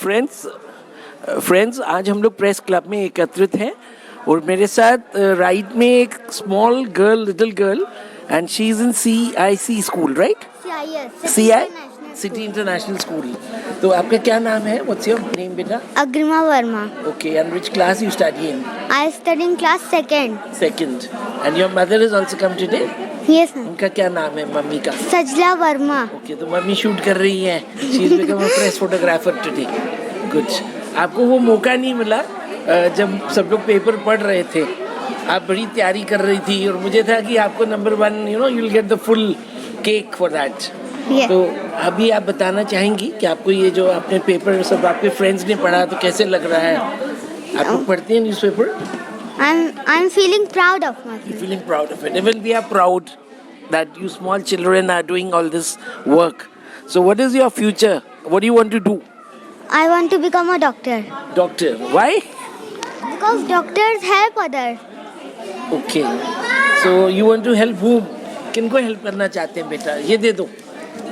Friends आज हम लोग प्रेस क्लब में एकत्रित हैं और मेरे साथ राइट में एक small girl, little girl, and she is in CIC school, right? CI city international school. तो आपका क्या नाम है? व्हाट्स योर नेम बेटा? Agrima Verma. Okay, and which class you study in? I study in class second. Second. And your mother is also come today? Yes, sir. उनका क्या नाम है मम्मी का? Sajla Verma. ओके, तो mummy shoot कर रही है. She is become a press photographer today. Good. आपको वो मौका नहीं मिला जब सब लोग पेपर पढ़ रहे थे. आप बड़ी तैयारी कर रही थी और मुझे था कि आपको number 1 you will get the full cake for that. Yeah. तो अभी आप बताना चाहेंगी कि आपको ये जो आपने पेपर सब आपके फ्रेंड्स ने पढ़ा तो कैसे लग रहा है? आप लोग पढ़ते हैं newspaper? I'm feeling proud of myself. You're feeling proud of it. Even we are proud that you small children are doing all this work. So what is your future? What do you want to do? I want to become a doctor. Doctor. Why? Because doctors help others. Okay. So you want to help whom? किनको help करना चाहते हैं बेटा? ये दे दो.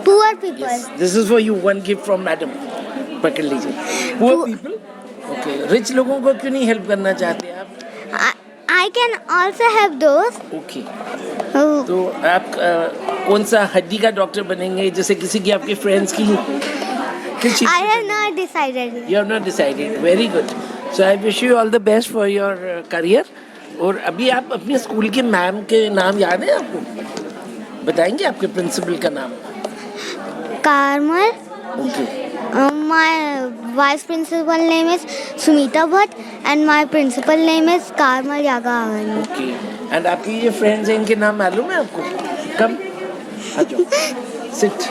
Poor people. Yes. This is for you. One gift from madam. पकड़ लीजिए. Poor people? Okay. Rich लोगों को क्यों नहीं help करना चाहते आप? I can also help those Okay. who तो आप कौन सा हड्डी का डॉक्टर बनेंगे जैसे किसी की आपके फ्रेंड्स की किस चीज़ I की have not decided. You have not decided. Very good. So I wish you all the best for your career. और अभी आप अपने स्कूल के मैम के नाम याद है आपको? बताएंगे आपके प्रिंसिपल का नाम? Carmel. Okay. My vice principal name is Sumita Bhatt and my principal name is Carmel Yagavani. Okay. And आपकी ये फ्रेंड्स हैं इनके नाम मालूम है आपको? कम आ जाओ. Sit.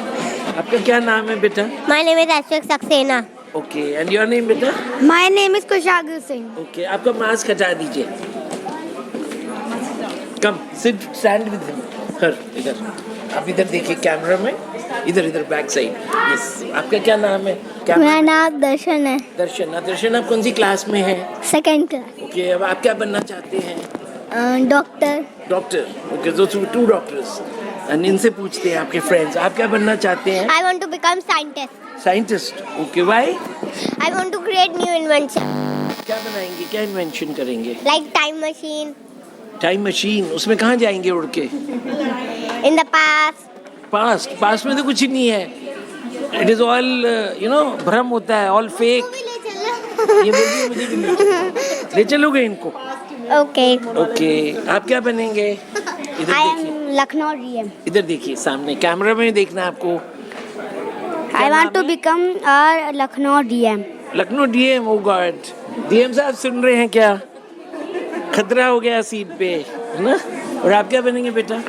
आपका क्या नाम है बेटा? My name is Ashwak Saxena. Okay. And your name बेटा? My name is Kushagra Singh. Okay. आपका मास्क हटा दीजिए. Come. Sit. Stand with him. Her. इधर. आप इधर देखिए कैमरा में. इधर बैक साइड. यस. आपका क्या नाम है? मेरा नाम दर्शन है. दर्शन आप कौन सी क्लास में हैं? Second class. ओके. अब आप क्या बनना चाहते हैं? डॉक्टर. ओके. दो 2 डॉक्टर्स. एंड इनसे पूछते हैं आपके फ्रेंड्स आप क्या बनना चाहते हैं? I want to become scientist. Scientist. Okay. Why? I want to create new invention क्या बनाएंगे? क्या इन्वेंशन करेंगे? like time machine time machine. उसमें कहाँ जाएंगे उड़ के? in the past. पास्ट में तो कुछ ही नहीं है. इट इज ऑल भ्रम होता है. All fake. ये बोलिए मुझे भी ले चलोगे इनको? Okay. ओके. आप क्या बनेंगे? इधर I देखिए. am Lucknow DM. इधर देखिए सामने कैमरा में देखना आपको. I want to become a Lucknow DM. Lucknow DM. Oh God. DM साहब सुन रहे हैं क्या? खतरा हो गया सीट पे, है ना? और आप क्या बनेंगे बेटा?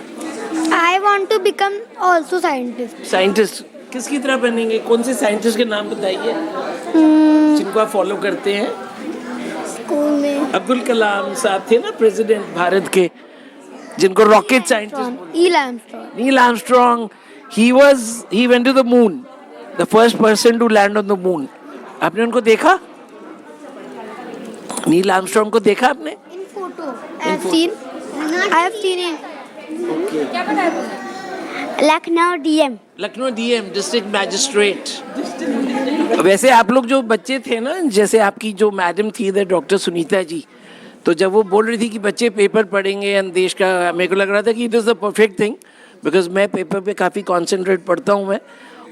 I want to become also scientist. Scientist. किसकी तरह बनेंगे? कौन से साइंटिस्ट के नाम बताइए जिनको आप फॉलो करते हैं? स्कूल में अब्दुल कलाम साहब थे ना प्रेसिडेंट भारत के, जिनको rocket scientist. Neil Armstrong. Neil Armstrong. He went to the moon. The first person to land on the moon. आपने उनको देखा? नील आर्मस्ट्रॉन्ग को देखा आपने? In photo. I have seen it. Okay. Lucknow DM. Lucknow DM district magistrate. वैसे आप लोग जो बच्चे थे ना, जैसे आपकी जो मैडम थी इधर डॉक्टर सुनीता जी, तो जब वो बोल रही थी कि बच्चे पेपर पढ़ेंगे एंड देश का, मेरे को लग रहा था कि it is the perfect thing because मैं पेपर पे काफ़ी कॉन्सेंट्रेट पढ़ता हूँ मैं.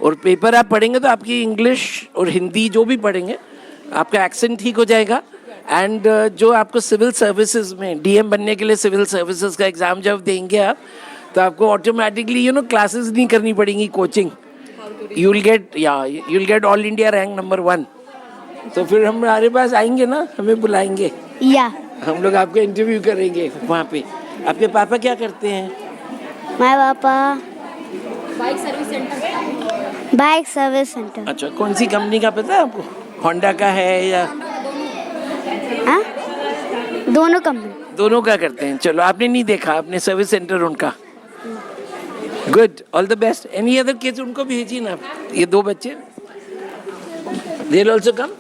और पेपर आप पढ़ेंगे तो आपकी इंग्लिश और हिंदी जो भी पढ़ेंगे आपका एक्सेंट ठीक हो जाएगा. एंड जो आपको सिविल सर्विसेज में DM बनने के लिए सिविल सर्विसेज का एग्ज़ाम जब देंगे आप, तो आपको ऑटोमेटिकली क्लासेस नहीं करनी पड़ेंगी, coaching. You will get all India rank number 1. तो फिर हम हमारे पास आएंगे ना, हमें बुलाएंगे. Yeah. हम लोग आपका इंटरव्यू करेंगे वहाँ पे. आपके पापा क्या करते हैं? My पापा बाइक सर्विस सेंटर. अच्छा. कौन सी कंपनी का पता है आपको? होंडा का है या? हाँ? दोनों कंपनी. दोनों का करते हैं. चलो आपने नहीं देखा, आपने सर्विस सेंटर उनका. Good. All the best. Any other kids उनको भेजिए ना. ये 2 बच्चे they will also come.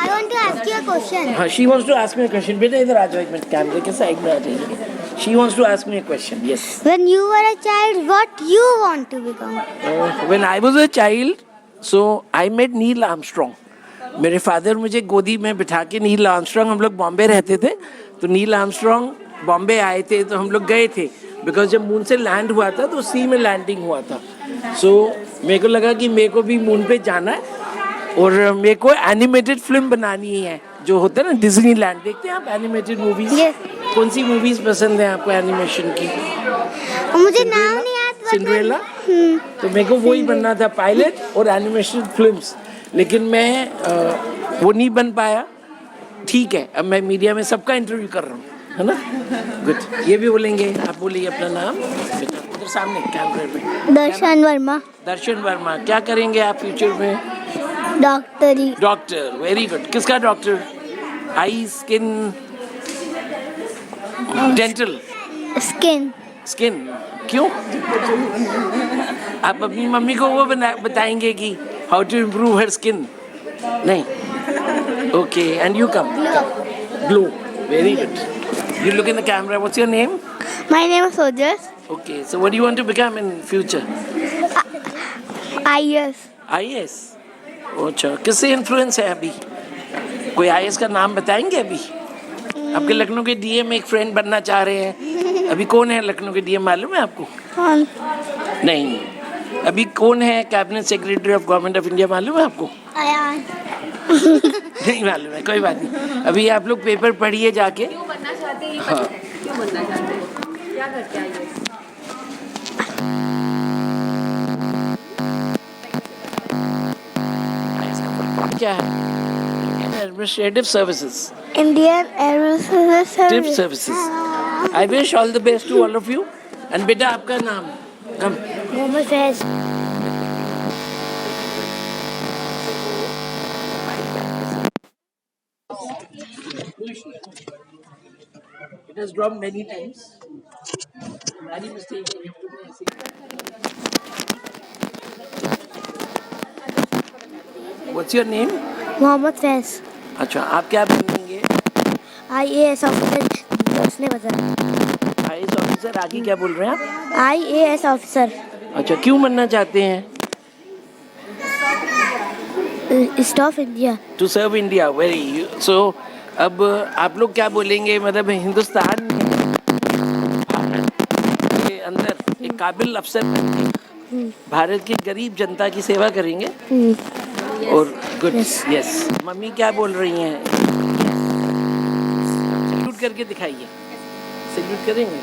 I want to ask you a question. हाँ, she wants to ask me a question. बेटा इधर आ जाओ एक मिनट, कैमरे के साइड में आ जाइए. She wants to ask me a question. Yes. When you were a child, what you want to become? When I was a child, so I met Neil Armstrong. मेरे father मुझे गोदी में बिठा के, नील आर्मस्ट्रॉन्ग, हम लोग बॉम्बे रहते थे, तो नील आर्मस्ट्रॉन्ग बॉम्बे आए थे तो हम लोग गए थे, बिकॉज जब मून से लैंड हुआ था तो सी में लैंडिंग हुआ था। सो मेरे को लगा कि मेरे को भी मून पे जाना है और मेरे को एनिमेटेड फिल्म बनानी है, जो होता है ना डिज्नी लैंड, देखते हैं आप एनिमेटेड मूवीज? Yes. कौन सी मूवीज पसंद है आपको एनिमेशन की? मुझे नाम नहीं आता। सिंड्रेला? तो मेरे को वही बनना था, पायलट और एनिमेशन फिल्म्स, लेकिन मैं वो नहीं बन पाया। ठीक है, अब मैं मीडिया में सबका इंटरव्यू कर रहा हूँ, है ना? गुड। ये भी बोलेंगे, आप बोलिए अपना नाम उधर सामने कैमरे में। दर्शन वर्मा। दर्शन वर्मा। क्या करेंगे आप फ्यूचर में? डॉक्टरी। Doctor, very good. किसका doctor? Eye, skin, dental? Skin. Skin. क्यों? आप अपनी मम्मी को वो बताएंगे कि how to improve her skin? नहीं? Okay, and you come. Glow, very good. You look in the camera. What's your name? My name is Ojas. Okay, so what do you want to become in future? IAS. IAS? अच्छा, किससे influence है अभी? कोई IAS का नाम बताएंगे अभी? आपके लखनऊ के DM एक फ्रेंड बनना चाह रहे हैं, अभी कौन है लखनऊ के DM, मालूम है आपको? कौन? नहीं। अभी कौन है cabinet secretary of government of India, मालूम है आपको? अयान। नहीं मालूम है, कोई बात नहीं। अभी आप लोग पेपर पढ़िए जाके। क्यों बनना चाहते हैं? हाँ। क्यों बनना चाहते हैं? क्या करके आइए? क्या है? Administrative services. Indian Aerospace services. I wish all the best to all of you. And बेटा आपका नाम? कम। Mohammad Faiz. It has dropped many times. Very mistake. What's your name? Mohammad Faiz. अच्छा, आप क्या बनेंगे? IAS officer. उसने बताया। IAS officer. आगे क्या बोल रहे हैं आप? IAS officer. अच्छा, क्यों बनना चाहते हैं? Staff India. To serve India. Very so अब आप लोग क्या बोलेंगे, मतलब हिंदुस्तान में भारत के अंदर एक काबिल अफसर बनके भारत की गरीब जनता की सेवा करेंगे? और गुड। यस। मम्मी क्या बोल रही हैं? सैल्यूट करके दिखाइए। सैल्यूट करेंगे?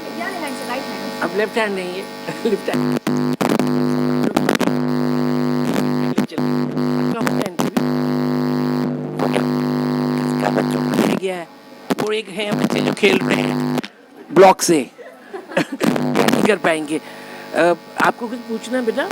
अब लेफ्ट हैंड नहीं है, लेफ्ट हैंड। गया है और एक है बच्चे जो खेल रहे हैं ब्लॉक से नहीं कर पाएंगे। आपको कुछ पूछना है बेटा?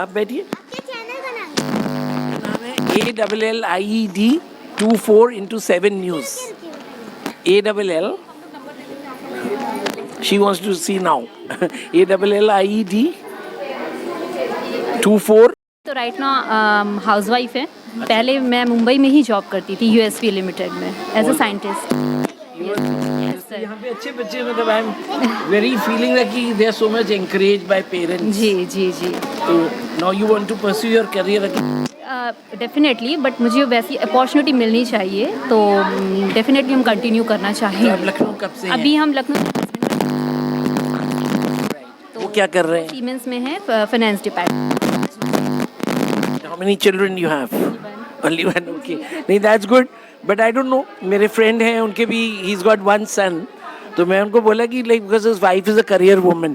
आप बैठिए। नाम है ALLIED 24/7 news. ALL she wants to see now. ALLIED 24। तो राइट नाउ हाउसवाइफ है। पहले मैं मुंबई में ही जॉब करती थी USP लिमिटेड में एज अ साइंटिस्ट। यहाँ पे अच्छे बच्चे, मतलब I am very feeling that कि they are so much encouraged by parents. जी जी जी। तो now you want to pursue your career again? Definitely, but मुझे वैसी अपॉर्चुनिटी मिलनी चाहिए, तो डेफिनेटली हम कंटिन्यू करना चाहेंगे। आप लखनऊ कब से हैं? अभी हम लखनऊ वो क्या कर रहे हैं? सीमेंस में है, finance department. How many children you have? Only one. Okay. नहीं, that's good. But I don't know. मेरे friend हैं, उनके भी he's got one son. तो मैं उनको बोला कि like because his wife is a career woman.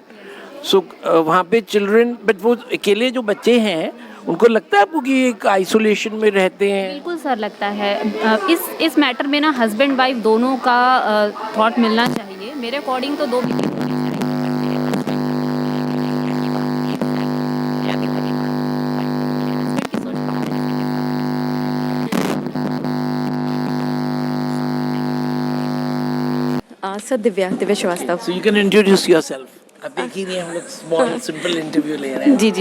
So वहाँ पे children, but वो अकेले जो बच्चे हैं, उनको लगता है आपको कि एक आइसोलेशन में रहते हैं? बिल्कुल सर, लगता है। इस मैटर में ना हस्बैंड वाइफ दोनों का थॉट मिलना चाहिए। मेरे अकॉर्डिंग तो दो भी sir Divya Srivastava. So you can introduce yourself. अब देख ही नहीं, हम लोग small simple interview ले रहे हैं। जी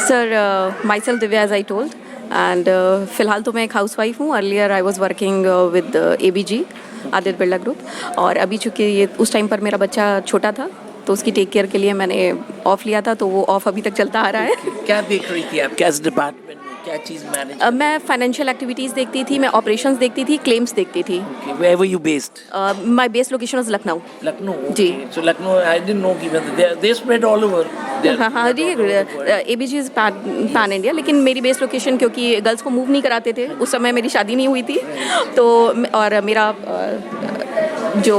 sir, myself Divya as I told, and फ़िलहाल तो मैं एक हाउसवाइफ हूँ. Earlier I was working with ABG Aditya Birla group. और अभी चूँकि ये उस टाइम पर मेरा बच्चा छोटा था तो उसकी टेक केयर के लिए मैंने ऑफ लिया था, तो वो ऑफ अभी तक चलता आ रहा है. क्या देख रही थी आप, किस डिपार्टमेंट में, क्या चीज़ मैनेज? मैं फाइनेंशियल एक्टिविटीज़ देखती थी, मैं ऑपरेशंस देखती थी, क्लेम्स देखती थी. Where were you based? My base location was Lucknow. Lucknow. जी. So Lucknow, I didn't know कि they spread all over. हाँ जी. ABG इज़ पैन इंडिया, लेकिन मेरी बेस लोकेशन क्योंकि गर्ल्स को मूव नहीं कराते थे उस समय, मेरी शादी नहीं हुई थी तो, और मेरा जो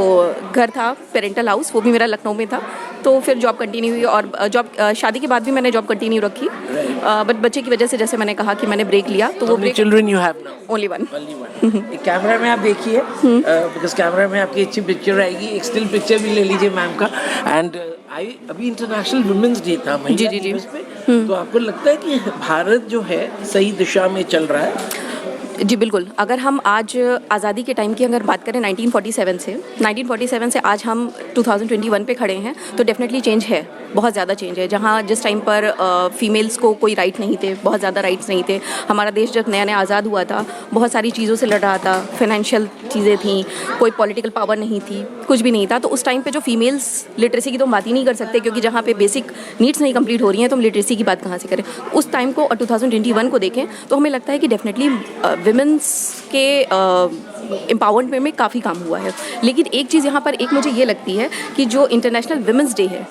घर था पेरेंटल हाउस वो भी मेरा लखनऊ में था, तो फिर जॉब कंटिन्यू हुई. और जॉब शादी के बाद भी मैंने जॉब कंटिन्यू रखी, बट बच्चे की वजह से जैसे मैंने कहा कि मैंने ब्रेक लिया तो वो break. Children you have now? Only one. Camera में आप देखिए, बिकॉज कैमरा में आपकी अच्छी पिक्चर आएगी. एक स्टिल पिक्चर भी ले लीजिए मैम का. एंड अभी इंटरनेशनल वुमेन्स डे था महिला दिवस पे, तो आपको लगता है कि भारत जो है सही दिशा में चल रहा है? जी बिल्कुल. अगर हम आज आज़ादी के टाइम की अगर बात करें 1947 से आज हम 2021 पे खड़े हैं, तो डेफिनेटली चेंज है, बहुत ज़्यादा चेंज है. जहाँ जिस टाइम पर फीमेल्स को कोई राइट नहीं थे, बहुत ज़्यादा राइट्स नहीं थे. हमारा देश जब नया नया आज़ाद हुआ था बहुत सारी चीज़ों से लड़ रहा था, फाइनेंशियल चीज़ें थी, कोई पॉलिटिकल पावर नहीं थी, कुछ भी नहीं था. तो उस टाइम पे जो फीमेल्स लिटरेसी की तो हम बात ही नहीं कर सकते, क्योंकि जहाँ पे बेसिक नीड्स नहीं कंप्लीट हो रही हैं तो हम लिटरेसी की बात कहाँ से करें. उस टाइम को और 2021 को देखें तो हमें लगता है कि डेफिनेटली विमेंस के एम्पावरमेंट में काफ़ी काम हुआ है. लेकिन एक चीज़ यहाँ पर एक मुझे ये लगती है कि जो इंटरनेशनल विमेंस डे है,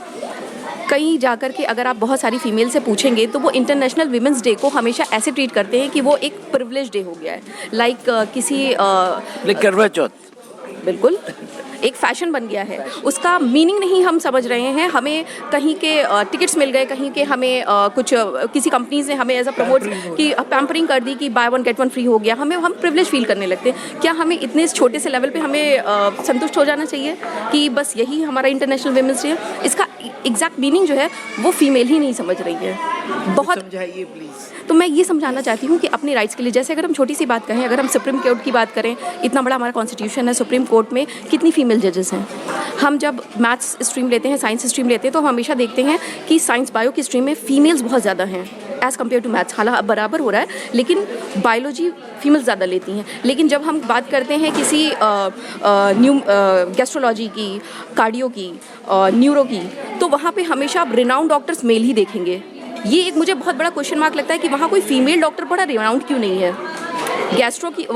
कहीं जाकर के अगर आप बहुत सारी फीमेल से पूछेंगे तो वो इंटरनेशनल विमेंस डे को हमेशा ऐसे ट्रीट करते हैं कि वो एक प्रिविलेज डे हो गया है. लाइक किसी करवा चौथ. बिल्कुल एक फैशन बन गया है, उसका मीनिंग नहीं हम समझ रहे हैं. हमें कहीं के टिकट्स मिल गए, कहीं के हमें कुछ किसी कंपनीज ने हमें एज अ प्रमोट की पैम्परिंग कर दी कि bye one get one free हो गया. हम प्रिविलेज फील करने लगते हैं. क्या हमें इतने छोटे से लेवल पे हमें संतुष्ट हो जाना चाहिए कि बस यही हमारा इंटरनेशनल विमेंस डे है? इसका एग्जैक्ट मीनिंग जो है वो फीमेल ही नहीं समझ रही है. बहुत समझाइए प्लीज़. तो मैं ये समझाना चाहती हूँ कि अपने राइट्स के लिए, जैसे अगर हम छोटी सी बात कहें, अगर हम सुप्रीम कोर्ट की बात करें, इतना बड़ा हमारा कॉन्स्टिट्यूशन है, सुप्रीम कोर्ट में कितनी फीमेल जजेस हैं. हम जब मैथ्स स्ट्रीम लेते हैं, साइंस स्ट्रीम लेते हैं, तो हम हमेशा देखते हैं कि साइंस बायो की स्ट्रीम में फीमेल्स बहुत ज़्यादा हैं एज़ कम्पेयर टू मैथ्स. हालांकि अब बराबर हो रहा है, लेकिन बायोलॉजी फीमेल्स ज़्यादा लेती हैं. लेकिन जब हम बात करते हैं किसी गैस्ट्रोलॉजी की, कार्डियो की, न्यूरो की, तो वहाँ पे हमेशा आप रिनाउंड डॉक्टर्स मेल ही देखेंगे. ये एक मुझे बहुत बड़ा क्वेश्चन मार्क लगता है कि वहाँ कोई फीमेल डॉक्टर बड़ा रिनाउंड क्यों नहीं है. गैस्ट्रो की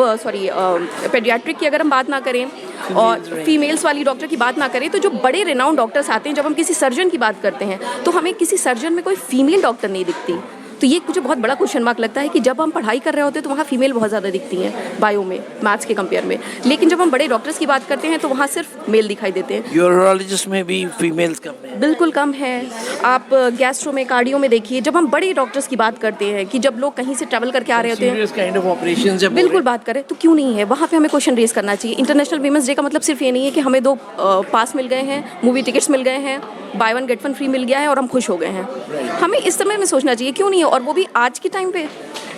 पेडियाट्रिक की अगर हम बात ना करें और फीमेल्स वाली डॉक्टर की बात ना करें, तो जो बड़े रिनाउंड डॉक्टर्स आते हैं, जब हम किसी सर्जन की बात करते हैं तो हमें किसी सर्जन में कोई फीमेल डॉक्टर नहीं दिखती. तो ये मुझे बहुत बड़ा क्वेश्चन मार्क लगता है कि जब हम पढ़ाई कर रहे होते हैं तो वहाँ फीमेल बहुत ज़्यादा दिखती हैं बायो में, मैथ्स के कंपेयर में, लेकिन जब हम बड़े डॉक्टर्स की बात करते हैं तो वहाँ सिर्फ मेल दिखाई देते हैं. यूरोलॉजिस्ट में भी फीमेल्स कम है? बिल्कुल कम है. आप गैस्ट्रो में, कार्डियो में देखिए, जब हम बड़े डॉक्टर्स की बात करते हैं कि जब लोग कहीं से ट्रैवल करके आ रहे होते हैं, काइंड ऑफ ऑपरेशंस जब बिल्कुल बात करें, तो क्यों नहीं है वहाँ पे हमें क्वेश्चन रेज करना चाहिए. इंटरनेशनल वीमेंस डे का मतलब सिर्फ ये नहीं है कि हमें 2 पास मिल गए हैं, मूवी टिकट्स मिल गए हैं, buy one get one free मिल गया है और हम खुश हो गए हैं. हमें इस समय में सोचना चाहिए क्यों नहीं है, और वो भी आज के टाइम पे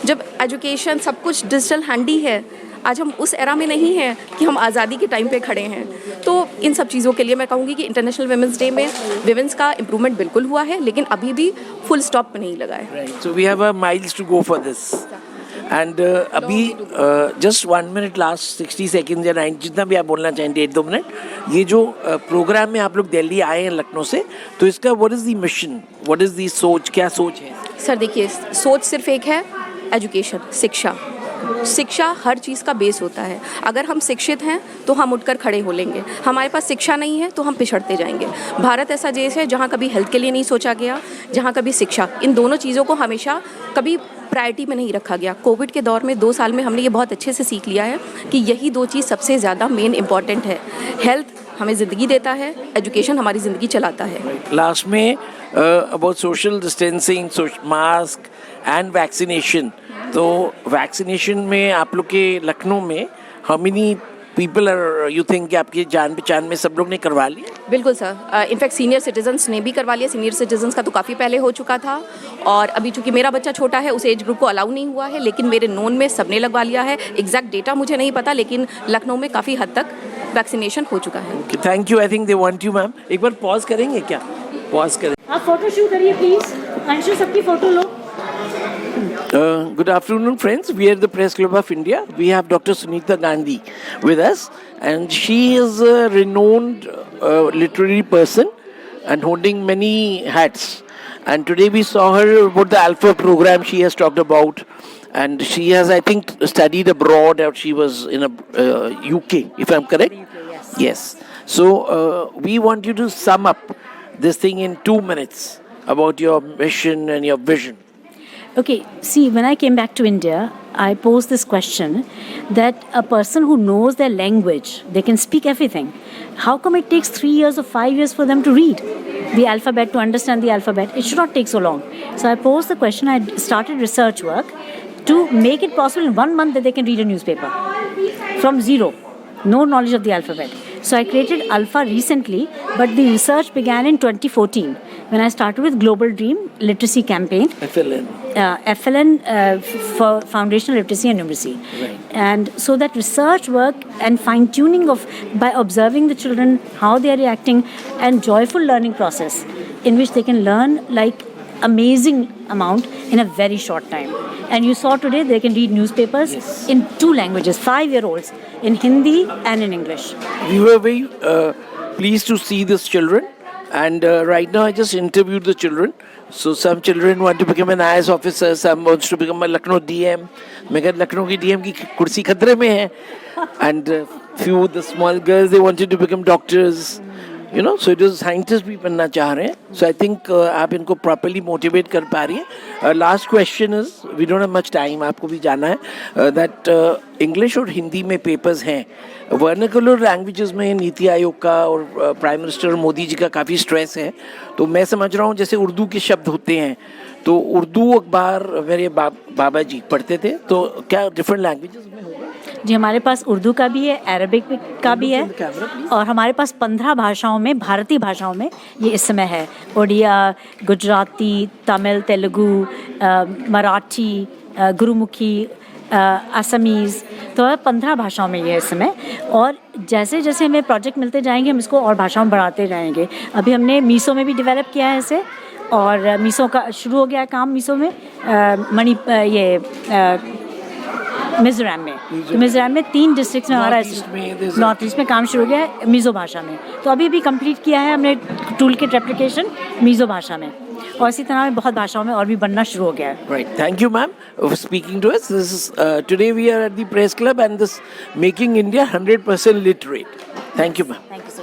जब एजुकेशन सब कुछ डिजिटल हैंडी है. आज हम उस एरा में नहीं हैं कि हम आज़ादी के टाइम पे खड़े हैं. तो इन सब चीज़ों के लिए मैं कहूँगी कि इंटरनेशनल विमेंस डे में विमेंस का इम्प्रूवमेंट बिल्कुल हुआ है, लेकिन अभी भी फुल स्टॉप पे नहीं लगा है. So we have a miles to go for this. And अभी जस्ट 1 मिनट लास्ट 60 सेकेंड या 90 जितना भी आप बोलना चाहें, 1.5-2 मिनट. ये जो प्रोग्राम में आप लोग दिल्ली आए हैं लखनऊ से, तो इसका what is the mission, what is the सोच, क्या सोच है? सर देखिए, सोच सिर्फ एक है, एजुकेशन, शिक्षा. शिक्षा हर चीज़ का बेस होता है. अगर हम शिक्षित हैं तो हम उठकर खड़े हो लेंगे. हमारे पास शिक्षा नहीं है तो हम पिछड़ते जाएंगे. भारत ऐसा देश है जहाँ कभी हेल्थ के लिए नहीं सोचा गया, जहाँ कभी शिक्षा, इन दोनों चीज़ों को हमेशा कभी प्रायोरिटी में नहीं रखा गया. कोविड के दौर में 2 साल में हमने ये बहुत अच्छे से सीख लिया है कि यही 2 चीज़ सबसे ज़्यादा मेन इंपॉर्टेंट है. हेल्थ हमें ज़िंदगी देता है, एजुकेशन हमारी ज़िंदगी चलाता है. लास्ट में about social distancing, mask and vaccination. तो वैक्सीनेशन में आप लोग के लखनऊ में how many people are you think कि आपकी जान पहचान में सब लोग ने करवा लिया? बिल्कुल सर. इनफैक्ट सीनियर सिटीजन्स ने भी करवा लिया. सीनियर सिटीजन्स का तो काफ़ी पहले हो चुका था, और अभी चूंकि मेरा बच्चा छोटा है उस एज ग्रुप को अलाउ नहीं हुआ है, लेकिन मेरे नोन में सबने लगवा लिया है. एग्जैक्ट डेटा मुझे नहीं पता, लेकिन लखनऊ में काफ़ी हद तक वैक्सीनेशन हो चुका है. Thank you. I think they want you ma'am. एक बार पॉज करेंगे क्या? पॉज करें. आप फोटो शूट करिए प्लीज. अंशु सबकी photo low. Good afternoon, friends. We are the Press Club of India. We have Dr. Sunita Gandhi with us, and she is a renowned literary person and holding many hats. And today we saw her about the Alpha program she has talked about, and she has, I think, studied abroad. Or she was in a UK, if I'm correct. yes. Yes. So we want you to sum up this thing in 2 minutes about your mission and your vision. Okay, see, when I came back to India, I posed this question that a person who knows their language, they can speak everything. How come it takes 3 years or 5 years for them to read the alphabet, to understand the alphabet? It should not take so long. So I posed the question, I started research work to make it possible in 1 month that they can read a newspaper from zero, no knowledge of the alphabet. So I created Alpha recently, but the research began in 2014 when I started with Global Dream Literacy Campaign. FLN. FLN for Foundational Literacy and Numeracy. Right. And so that research work and fine-tuning of, by observing the children, how they are reacting, and joyful learning process in which they can learn like amazing amount in a very short time. And you saw today they can read newspapers in 2 languages, 5-year-olds, in Hindi and in English. We were very pleased to see these children, and right now I just interviewed the children. So some children want to become an IAS officer, some wants to become a Lucknow DM. मगर लखनऊ की DM की कुर्सी खतरे में है. And few the small girls, they wanted to become doctors. You know, so it is scientists भी बनना चाह रहे हैं. So I think आप इनको properly motivate कर पा रही हैं. Last question is, we don't have much time, आपको भी जाना है, that English और हिंदी में papers हैं. वर्नाकुलर लैंग्वेजेस में नीति आयोग का और प्राइम मिनिस्टर मोदी जी का काफ़ी स्ट्रेस है. तो मैं समझ रहा हूँ जैसे उर्दू के शब्द होते हैं, तो उर्दू अखबार मेरे बाबा जी पढ़ते थे, तो क्या डिफरेंट लैंग्वेजेस में होगा? जी, हमारे पास उर्दू का भी है, अरबिक का भी है, और हमारे पास 15 भाषाओं में, भारतीय भाषाओं में ये इस समय है. उड़िया, गुजराती, तमिल, तेलुगु, मराठी, गुरुमुखी, असमीज़, तो 15 भाषाओं में ये इस समय. और जैसे जैसे हमें प्रोजेक्ट मिलते जाएंगे हम इसको और भाषाओं में बढ़ाते जाएंगे. अभी हमने मीसो में भी डेवलप किया है इसे, और मीसो का शुरू हो गया काम मीसो में, मिज़ोरम में. तो मिज़ोरम में 3 डिस्ट्रिक्ट्स में हमारा नॉर्थ ईस्ट में काम शुरू हो गया है मीज़ो भाषा में. तो अभी भी कंप्लीट किया है हमने टूल किट रेप्लिकेशन मीज़ो भाषा में, और इसी तरह बहुत भाषाओं में और भी बनना शुरू हो गया है. Right. Thank you, ma'am, for speaking to us. This is today we are at the Press Club and this making India 100% literate. Thank you, ma'am. Thank you.